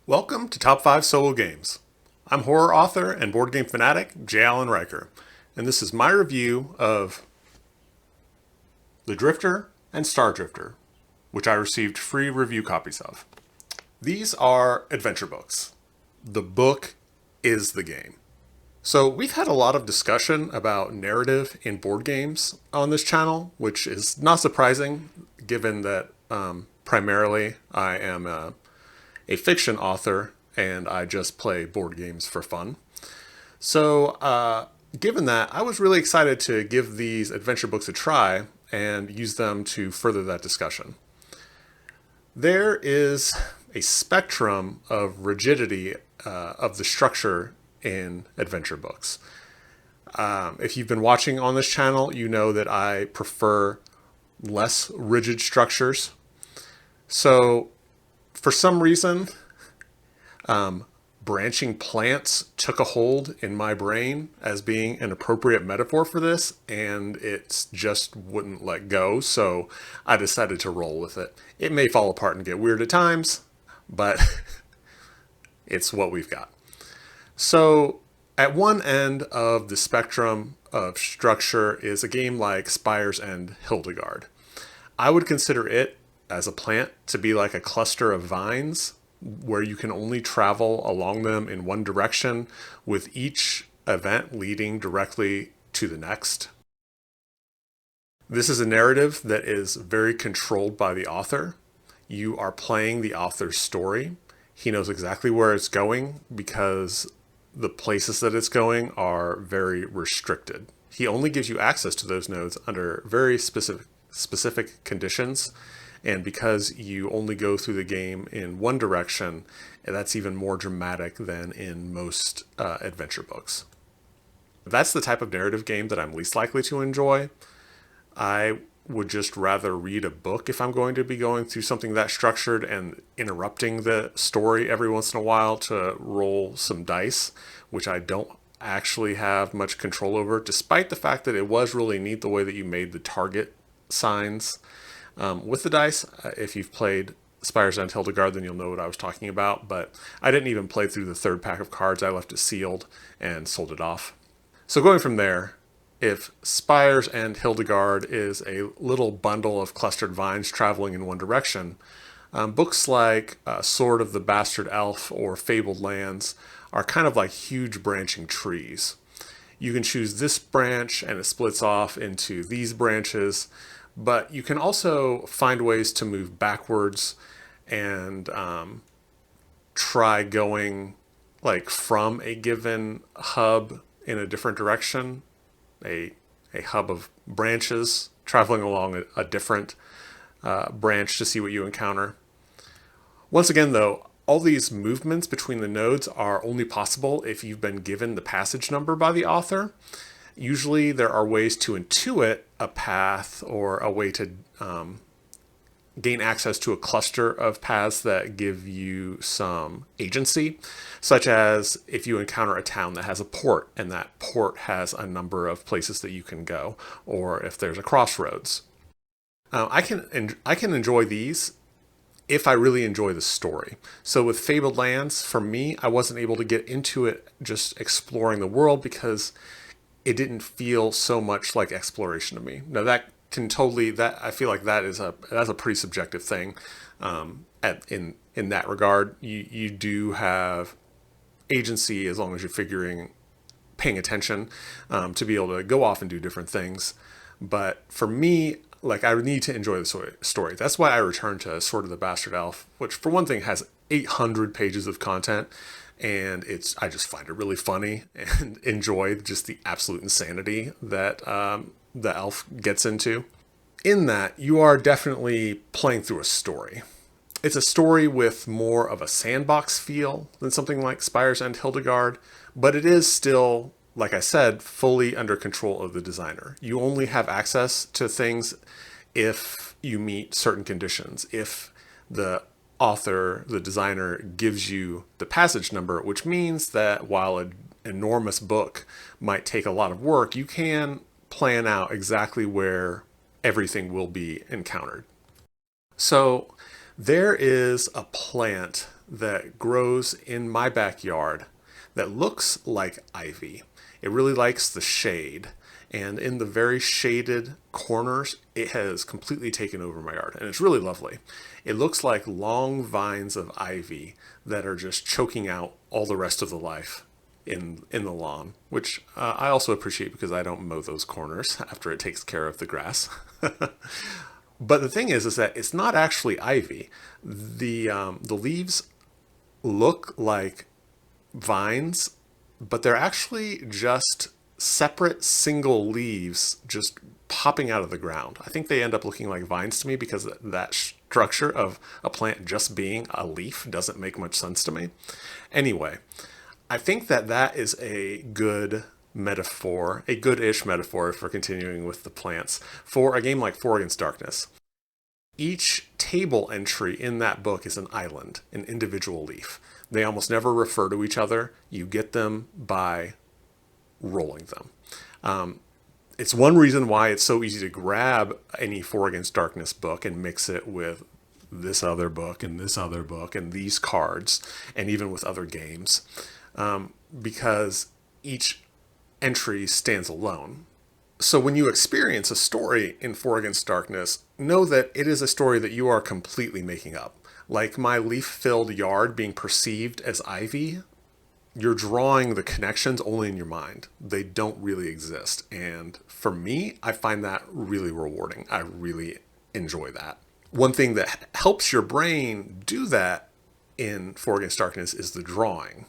Welcome to Top 5 Solo Games. I'm horror author and board game fanatic J. Allen Riker, and this is my review of The Drifter and Star Drifter, which I received free review copies of. These are adventure books. The book is the game. So we've had a lot of discussion about narrative in board games on this channel, which is not surprising given that primarily I am a fiction author and I just play board games for fun. So given that, I was really excited to give these adventure books a try and use them to further that discussion. There is a spectrum of rigidity of the structure in adventure books. If you've been watching on this channel, you know that I prefer less rigid structures. So for some reason, branching plants took a hold in my brain as being an appropriate metaphor for this, and it just wouldn't let go, so I decided to roll with it. It may fall apart and get weird at times, but it's what we've got. So at one end of the spectrum of structure is a game like Spires and Hildegard. I would consider it as a plant to be like a cluster of vines where you can only travel along them in one direction, with each event leading directly to the next. This is a narrative that is very controlled by the author. You are playing the author's story. He knows exactly where it's going because the places that it's going are very restricted. He only gives you access to those nodes under very specific conditions. And because you only go through the game in one direction, that's even more dramatic than in most adventure books. That's the type of narrative game that I'm least likely to enjoy. I would just rather read a book if I'm going to be going through something that structured and interrupting the story every once in a while to roll some dice, which I don't actually have much control over, despite the fact that it was really neat the way that you made the target signs with the dice. If you've played Spires and Hildegard, then you'll know what I was talking about, but I didn't even play through the third pack of cards. I left it sealed and sold it off. So going from there, if Spires and Hildegard is a little bundle of clustered vines traveling in one direction, books like Sword of the Bastard Elf or Fabled Lands are kind of like huge branching trees. You can choose this branch and it splits off into these branches, but you can also find ways to move backwards and try going like from a given hub in a different direction, a hub of branches traveling along a different branch to see what you encounter. Once again, though, all these movements between the nodes are only possible if you've been given the passage number by the author. Usually there are ways to intuit a path or a way to gain access to a cluster of paths that give you some agency, such as if you encounter a town that has a port and that port has a number of places that you can go, or if there's a crossroads. I can enjoy these if I really enjoy the story. So with Fabled Lands, for me, I wasn't able to get into it just exploring the world because it didn't feel so much like exploration to me. Now that can totally, that I feel like that's a pretty subjective thing. In that regard, you do have agency as long as you're paying attention to be able to go off and do different things. But for me, like, I need to enjoy the story. That's why I return to Sword of the Bastard Elf, which for one thing has 800 pages of content. And I just find it really funny and enjoy just the absolute insanity that the elf gets into. In that, you are definitely playing through a story. It's a story with more of a sandbox feel than something like Spires and Hildegard, but it is still, like I said, fully under control of the designer. You only have access to things if you meet certain conditions. If the author, the designer, gives you the passage number, which means that while an enormous book might take a lot of work, you can plan out exactly where everything will be encountered. So there is a plant that grows in my backyard that looks like ivy. It really likes the shade. And in the very shaded corners, it has completely taken over my yard. And it's really lovely. It looks like long vines of ivy that are just choking out all the rest of the life in the lawn, which I also appreciate because I don't mow those corners after it takes care of the grass. But the thing is that it's not actually ivy. The leaves look like vines, but they're actually just separate single leaves just popping out of the ground. I think they end up looking like vines to me because that structure of a plant just being a leaf doesn't make much sense to me. Anyway, I think that is a good metaphor, a good-ish metaphor for continuing with the plants for a game like 4 Against Darkness. Each table entry in that book is an island, an individual leaf. They almost never refer to each other. You get them by rolling them. It's one reason why it's so easy to grab any 4 Against Darkness book and mix it with this other book and this other book and these cards, and even with other games, because each entry stands alone. So when you experience a story in 4 Against Darkness, know that it is a story that you are completely making up. Like my leaf-filled yard being perceived as ivy, you're drawing the connections only in your mind. They don't really exist. And for me, I find that really rewarding. I really enjoy that. One thing that helps your brain do that in 4 Against Darkness is the drawing.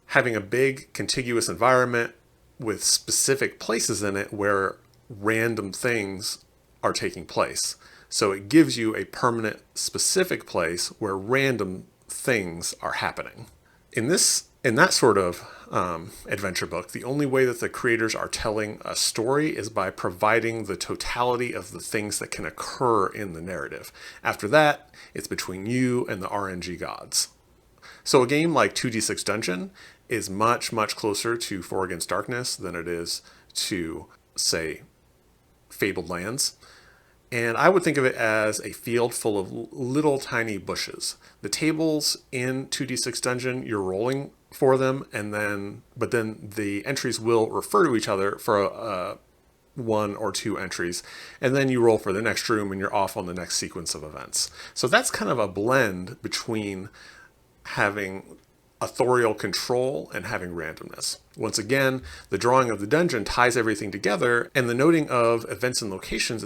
Having a big contiguous environment with specific places in it where random things are taking place. So it gives you a permanent, specific place where random things are happening. In that sort of adventure book, the only way that the creators are telling a story is by providing the totality of the things that can occur in the narrative. After that, it's between you and the RNG gods. So a game like 2D6 Dungeon is much, much closer to 4 Against Darkness than it is to, say, Fabled Lands. And I would think of it as a field full of little tiny bushes. The tables in 2D6 Dungeon, you're rolling for them, but then the entries will refer to each other for 1 or 2 entries, and then you roll for the next room and you're off on the next sequence of events. So that's kind of a blend between having authorial control and having randomness. Once again, the drawing of the dungeon ties everything together, and the noting of events and locations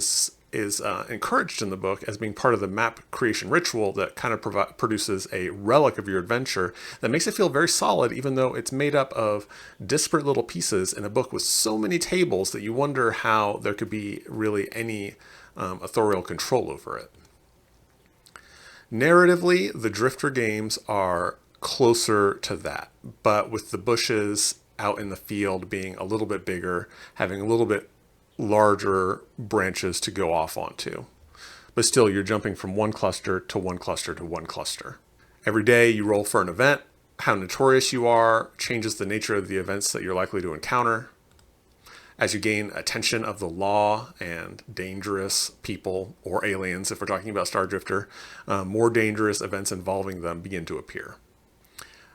is encouraged in the book as being part of the map creation ritual that kind of produces a relic of your adventure that makes it feel very solid, even though it's made up of disparate little pieces in a book with so many tables that you wonder how there could be really any authorial control over it. Narratively, the Drifter games are closer to that, but with the bushes out in the field being a little bit bigger, having a little bit larger branches to go off onto. But still, you're jumping from one cluster to one cluster to one cluster. Every day you roll for an event. How notorious you are changes the nature of the events that you're likely to encounter. As you gain attention of the law and dangerous people, or aliens if we're talking about Star Drifter, more dangerous events involving them begin to appear.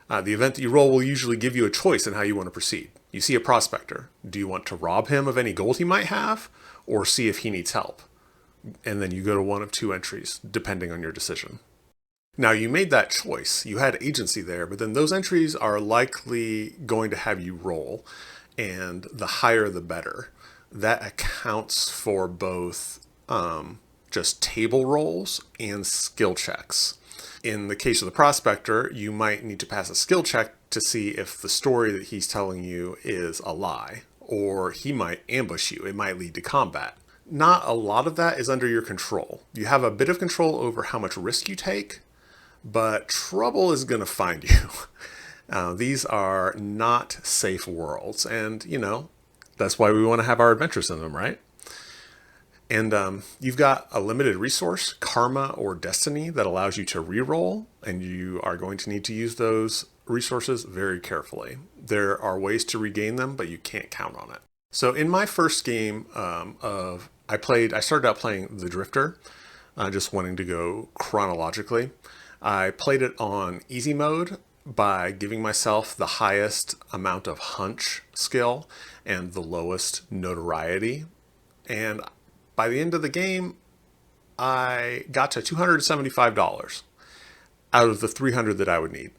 The event that you roll will usually give you a choice in how you want to proceed. You see a prospector. Do you want to rob him of any gold he might have, or see if he needs help? And then you go to one of 2 entries, depending on your decision. Now, you made that choice. You had agency there, but then those entries are likely going to have you roll, and the higher the better. That accounts for both just table rolls and skill checks. In the case of the prospector, you might need to pass a skill check to see if the story that he's telling you is a lie, or he might ambush you. It might lead to combat. Not a lot of that is under your control. You have a bit of control over how much risk you take, but trouble is going to find you. These are not safe worlds, and, that's why we want to have our adventures in them, right? And you've got a limited resource, karma or destiny, that allows you to reroll, and you are going to need to use those resources very carefully. There are ways to regain them, but you can't count on it. So in my first game I started out playing the Drifter, just wanting to go chronologically. I played it on easy mode by giving myself the highest amount of hunch skill and the lowest notoriety. And by the end of the game, I got to $275 out of the 300 that I would need.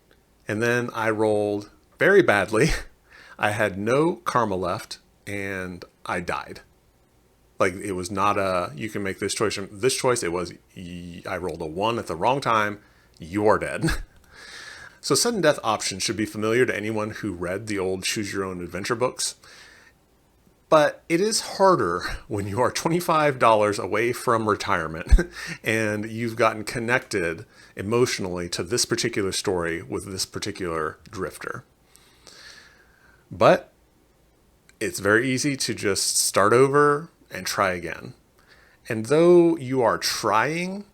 And then I rolled very badly. I had no karma left and I died. Like, it was not a, you can make this choice. This choice, it was, I rolled a 1 at the wrong time, you're dead. So sudden death options should be familiar to anyone who read the old choose your own adventure books. But it is harder when you are $25 away from retirement and you've gotten connected emotionally to this particular story with this particular drifter. But it's very easy to just start over and try again. And though you are trying,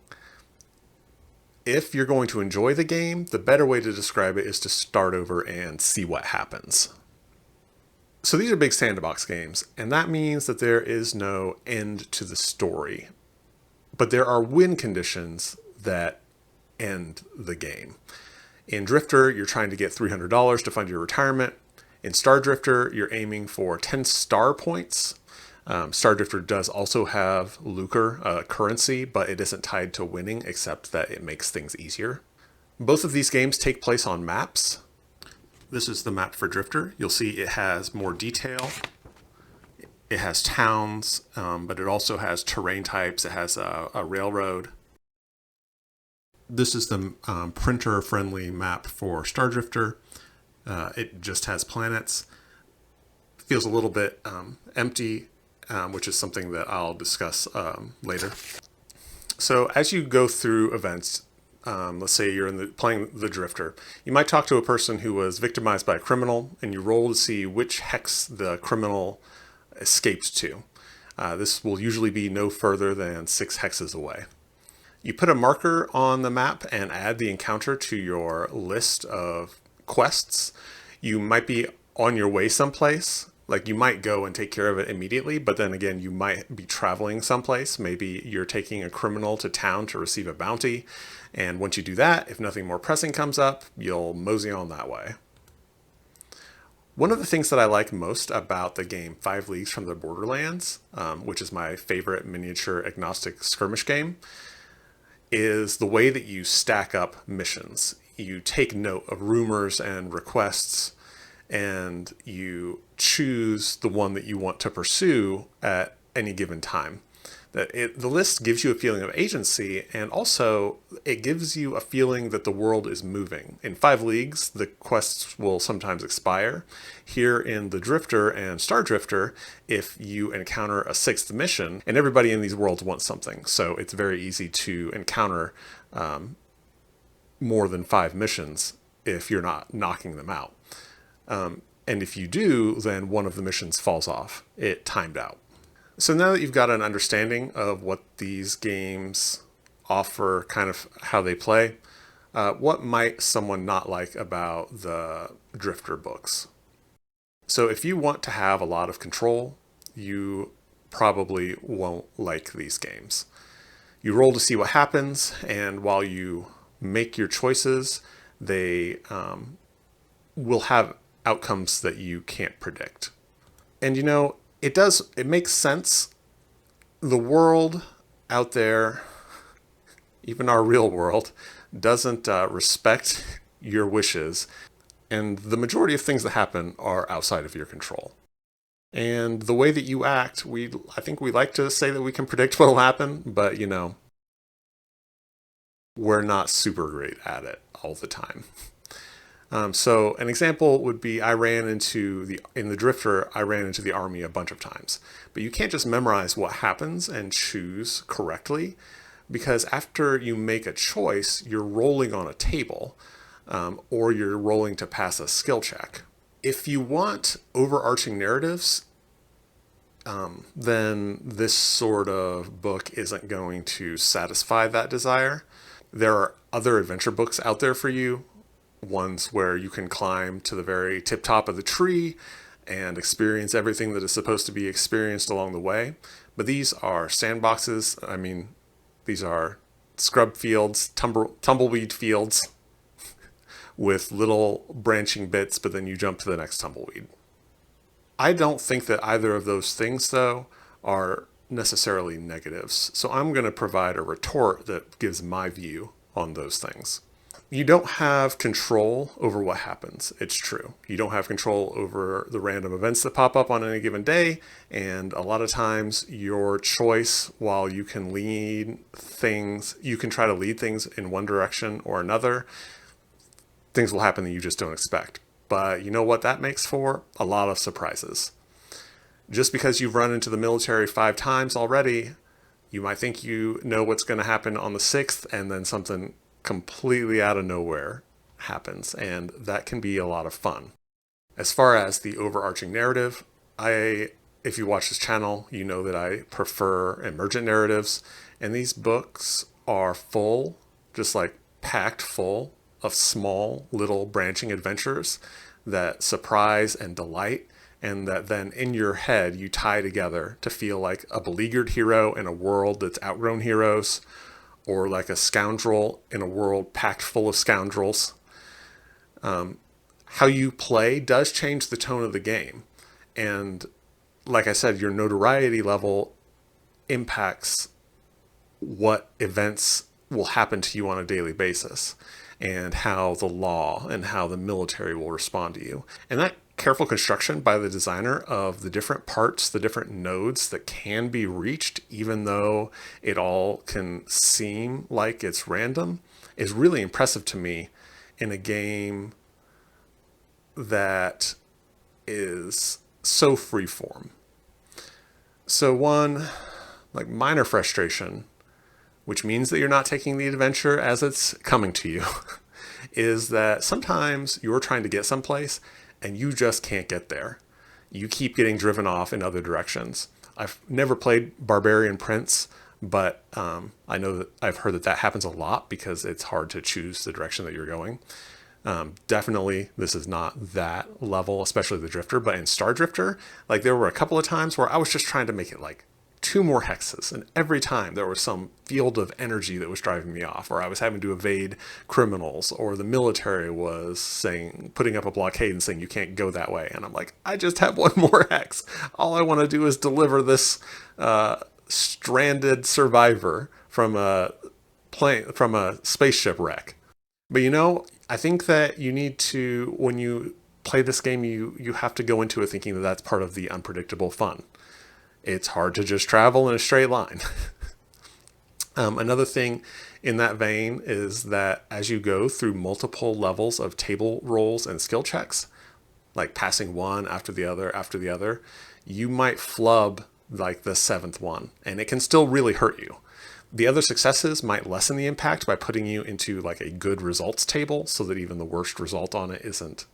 if you're going to enjoy the game, the better way to describe it is to start over and see what happens. So these are big sandbox games, and that means that there is no end to the story. But there are win conditions that end the game. In Drifter, you're trying to get $300 to fund your retirement. In Star Drifter, you're aiming for 10 star points. Star Drifter does also have lucre currency, but it isn't tied to winning, except that it makes things easier. Both of these games take place on maps. This is the map for Drifter. You'll see it has more detail. It has towns, but it also has terrain types. It has a railroad. This is the printer-friendly map for Star Drifter. It just has planets. Feels a little bit empty, which is something that I'll discuss later. So as you go through events, let's say you're playing the Drifter, you might talk to a person who was victimized by a criminal, and you roll to see which hex the criminal escapes to. This will usually be no further than 6 hexes away. You put a marker on the map and add the encounter to your list of quests. You might be on your way someplace. Like, you might go and take care of it immediately, but then again, you might be traveling someplace. Maybe you're taking a criminal to town to receive a bounty. And once you do that, if nothing more pressing comes up, you'll mosey on that way. One of the things that I like most about the game 5 Leagues from the Borderlands, which is my favorite miniature agnostic skirmish game, is the way that you stack up missions. You take note of rumors and requests, and you choose the one that you want to pursue at any given time. The list gives you a feeling of agency, and also it gives you a feeling that the world is moving. In 5 Leagues, the quests will sometimes expire. Here in the Drifter and Star Drifter, if you encounter a 6th mission, and everybody in these worlds wants something, so it's very easy to encounter more than 5 missions if you're not knocking them out. And if you do, then one of the missions falls off. It timed out. So now that you've got an understanding of what these games offer, kind of how they play, what might someone not like about the Drifter books? So if you want to have a lot of control, you probably won't like these games. You roll to see what happens, and while you make your choices, they will have outcomes that you can't predict. And you know, it makes sense. The world out there, even our real world, doesn't respect your wishes, and the majority of things that happen are outside of your control. And the way that you act, I think we like to say that we can predict what will happen, but you know, we're not super great at it all the time. So an example would be in the Drifter, I ran into the army a bunch of times. But you can't just memorize what happens and choose correctly, because after you make a choice, you're rolling on a table, or you're rolling to pass a skill check. If you want overarching narratives, then this sort of book isn't going to satisfy that desire. There are other adventure books out there for you, ones where you can climb to the very tip top of the tree and experience everything that is supposed to be experienced along the way. But these are sandboxes. I mean, these are scrub fields, tumbleweed fields with little branching bits, but then you jump to the next tumbleweed. I don't think that either of those things, though, are necessarily negatives. So I'm going to provide a retort that gives my view on those things. You don't have control over what happens. It's true. You don't have control over the random events that pop up on any given day. And a lot of times your choice, while you can you can try to lead things in one direction or another, things will happen that you just don't expect. But you know what that makes for? A lot of surprises. Just because you've run into the military 5 times already, you might think you know what's going to happen on the 6th, and then something completely out of nowhere happens, and that can be a lot of fun. As far as the overarching narrative, if you watch this channel, you know that I prefer emergent narratives, and these books are full, just like packed full of small little branching adventures that surprise and delight, and that then in your head you tie together to feel like a beleaguered hero in a world that's outgrown heroes, or like a scoundrel in a world packed full of scoundrels. How you play does change the tone of the game. And like I said, your notoriety level impacts what events will happen to you on a daily basis, and how the law and how the military will respond to you. And that careful construction by the designer of the different parts, the different nodes that can be reached, even though it all can seem like it's random, is really impressive to me in a game that is so freeform. So one like minor frustration, which means that you're not taking the adventure as it's coming to you, is that sometimes you're trying to get someplace and you just can't get there. You keep getting driven off in other directions. I've never played Barbarian Prince, but I know that I've heard that happens a lot because it's hard to choose the direction that you're going. Definitely, this is not that level, especially the Drifter, but in Star Drifter, like there were a couple of times where I was just trying to make it like 2 more hexes, and every time there was some field of energy that was driving me off, or I was having to evade criminals, or the military was putting up a blockade and saying you can't go that way, and I'm like, I just have 1 more hex. All I want to do is deliver this stranded survivor from a spaceship wreck. But I think that you need to, when you play this game, you have to go into it thinking that that's part of the unpredictable fun. It's hard to just travel in a straight line. Another thing in that vein is that as you go through multiple levels of table rolls and skill checks, like passing one after the other, you might flub like the 7th one, and it can still really hurt you. The other successes might lessen the impact by putting you into like a good results table so that even the worst result on it isn't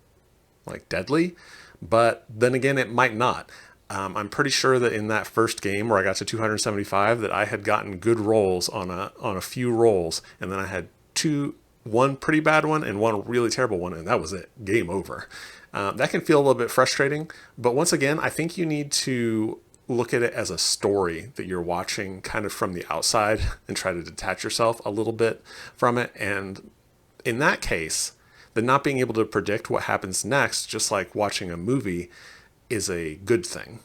like deadly. But then again, it might not. I'm pretty sure that in that first game where I got to 275 that I had gotten good rolls on a few rolls, and then I had one pretty bad one and one really terrible one, and that was it. Game over. That can feel a little bit frustrating, but once again, I think you need to look at it as a story that you're watching kind of from the outside and try to detach yourself a little bit from it. And in that case, the not being able to predict what happens next, just like watching a movie, is a good thing.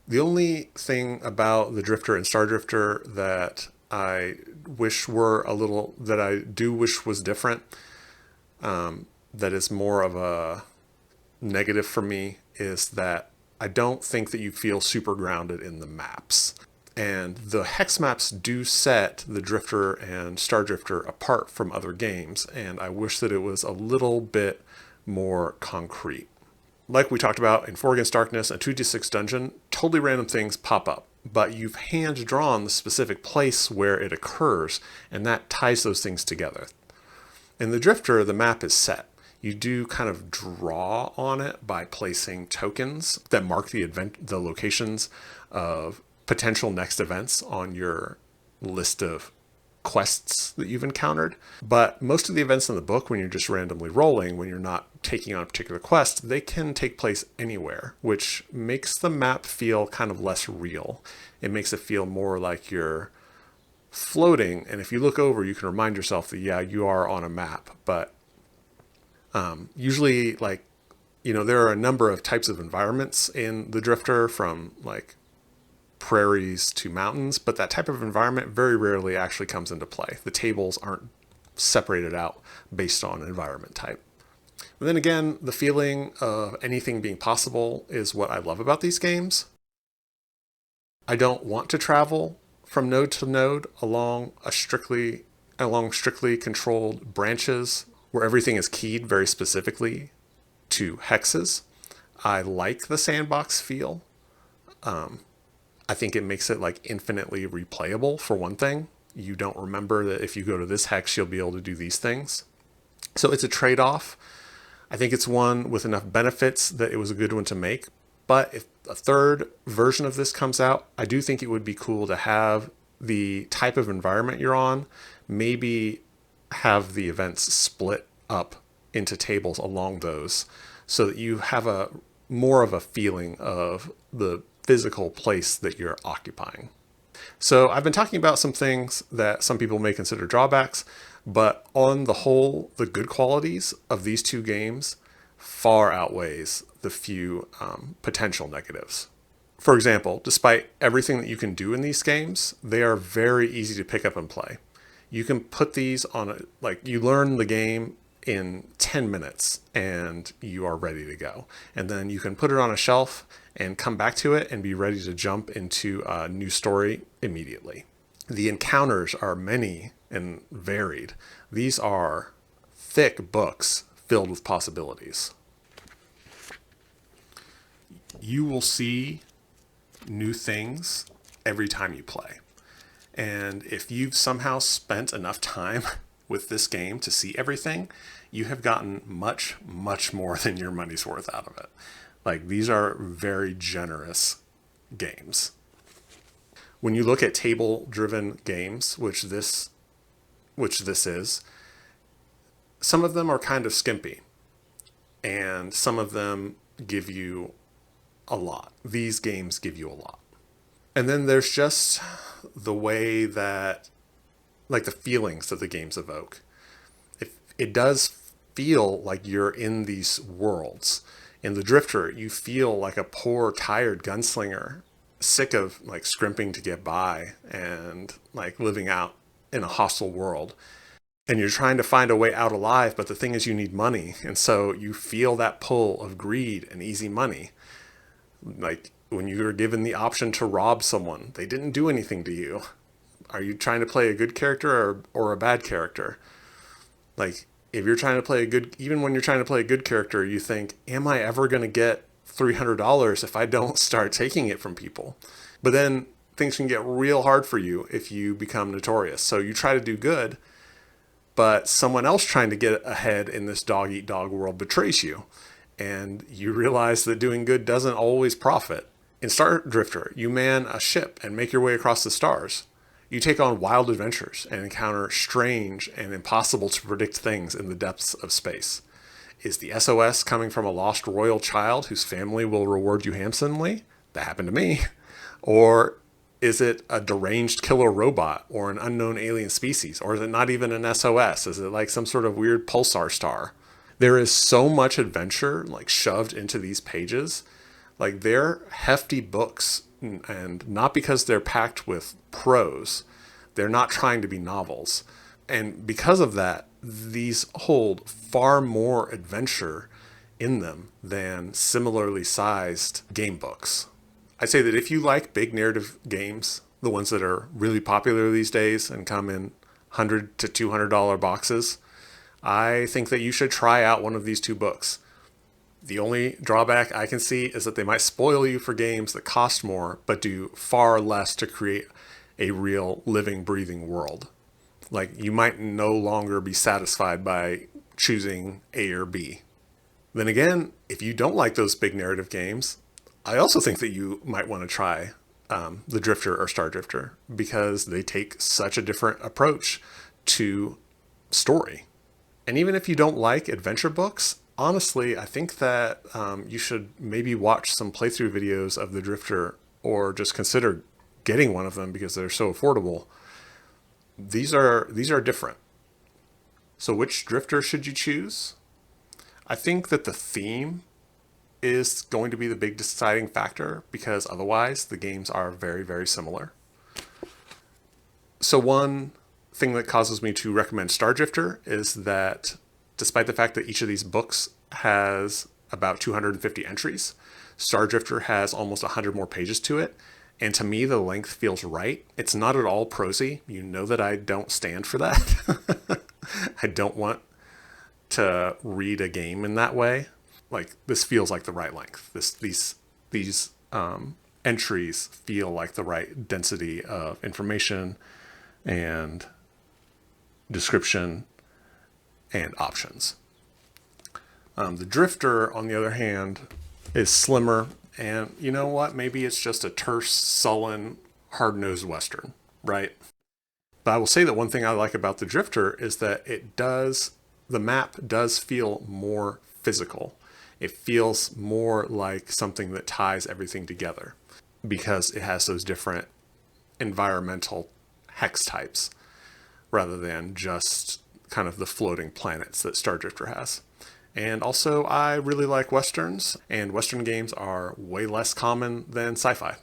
The only thing about the Drifter and Star Drifter that I do wish was different, that is more of a negative for me, is that I don't think that you feel super grounded in the maps. And the hex maps do set the Drifter and Star Drifter apart from other games, and I wish that it was a little bit more concrete. Like we talked about in 4 Against Darkness and 2d6 Dungeon, totally random things pop up, but you've hand-drawn the specific place where it occurs, and that ties those things together. In the Drifter, the map is set. You do kind of draw on it by placing tokens that mark the locations of potential next events on your list of quests that you've encountered. But most of the events in the book, when you're just randomly rolling, when you're not taking on a particular quest, they can take place anywhere, which makes the map feel kind of less real. It makes it feel more like you're floating, and if you look over, you can remind yourself that, yeah, you are on a map. But usually, like, there are a number of types of environments in the Drifter, from like prairies to mountains, but that type of environment very rarely actually comes into play. The tables aren't separated out based on environment type. But then again, the feeling of anything being possible is what I love about these games. I don't want to travel from node to node along strictly controlled branches where everything is keyed very specifically to hexes. I like the sandbox feel. I think it makes it like infinitely replayable, for one thing. You don't remember that if you go to this hex, you'll be able to do these things. So it's a trade-off. I think it's one with enough benefits that it was a good one to make. But if a third version of this comes out, I do think it would be cool to have the type of environment you're on, maybe have the events split up into tables along those, so that you have a more of a feeling of the physical place that you're occupying. So I've been talking about some things that some people may consider drawbacks, but on the whole, the good qualities of these two games far outweighs the few potential negatives. For example, despite everything that you can do in these games, they are very easy to pick up and play. You can put these on you learn the game in 10 minutes and you are ready to go. And then you can put it on a shelf and come back to it and be ready to jump into a new story immediately. The encounters are many and varied. These are thick books filled with possibilities. You will see new things every time you play. And if you've somehow spent enough time with this game to see everything, you have gotten much, much more than your money's worth out of it. Like, these are very generous games. When you look at table-driven games, which this is, some of them are kind of skimpy, and some of them give you a lot. These games give you a lot. And then there's just the way that, like, the feelings that the games evoke. It does feel like you're in these worlds. In the Drifter, you feel like a poor, tired gunslinger, sick of like scrimping to get by and like living out in a hostile world. And you're trying to find a way out alive, but the thing is you need money. And so you feel that pull of greed and easy money. Like when you were given the option to rob someone, they didn't do anything to you. Are you trying to play a good character or a bad character? Like, if you're trying to play even when you're trying to play a good character, you think, am I ever going to get $300 if I don't start taking it from people? But then things can get real hard for you if you become notorious. So you try to do good, but someone else trying to get ahead in this dog-eat-dog world betrays you. And you realize that doing good doesn't always profit. In Star Drifter, you man a ship and make your way across the stars. You take on wild adventures and encounter strange and impossible to predict things in the depths of space. Is the SOS coming from a lost royal child whose family will reward you handsomely? That happened to me. Or is it a deranged killer robot or an unknown alien species? Or is it not even an SOS? Is it like some sort of weird pulsar star? There is so much adventure like shoved into these pages. Like, they're hefty books, and not because they're packed with prose. They're not trying to be novels. And because of that, these hold far more adventure in them than similarly sized game books. I'd say that if you like big narrative games, the ones that are really popular these days and come in $100 to $200 boxes, I think that you should try out one of these two books. The only drawback I can see is that they might spoil you for games that cost more, but do far less to create a real living, breathing world. Like, you might no longer be satisfied by choosing A or B. Then again, if you don't like those big narrative games, I also think that you might want to try the Drifter or Star Drifter, because they take such a different approach to story. And even if you don't like adventure books, honestly, I think that you should maybe watch some playthrough videos of the Drifter, or just consider getting one of them because they're so affordable. These are different. So which drifter should you choose? I think that the theme is going to be the big deciding factor, because otherwise the games are very, very similar. So one thing that causes me to recommend Star Drifter is that despite the fact that each of these books has about 250 entries, Star Drifter has almost 100 more pages to it. And to me, the length feels right. It's not at all prosy. You know that I don't stand for that. I don't want to read a game in that way. Like, this feels like the right length. These entries feel like the right density of information and description and options. The Drifter, on the other hand, is slimmer, and you know what? Maybe it's just a terse, sullen, hard-nosed Western, right? But I will say that one thing I like about the Drifter is that the map does feel more physical. It feels more like something that ties everything together because it has those different environmental hex types rather than just kind of the floating planets that Star Drifter has. And also, I really like Westerns, and Western games are way less common than sci-fi.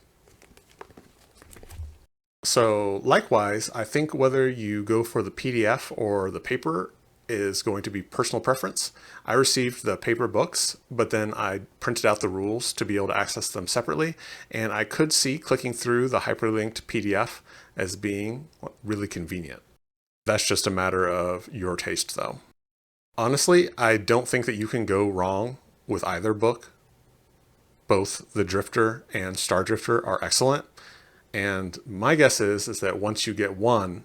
So likewise, I think whether you go for the PDF or the paper is going to be personal preference. I received the paper books, but then I printed out the rules to be able to access them separately, and I could see clicking through the hyperlinked PDF as being really convenient. That's just a matter of your taste, though. Honestly, I don't think that you can go wrong with either book. Both The Drifter and Star Drifter are excellent, and my guess is that once you get one,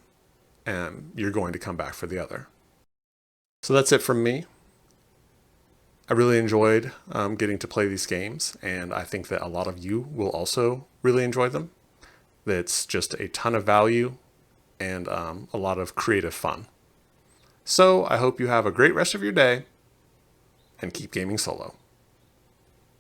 you're going to come back for the other. So that's it from me. I really enjoyed getting to play these games, and I think that a lot of you will also really enjoy them. It's just a ton of value and a lot of creative fun. So I hope you have a great rest of your day and keep gaming solo.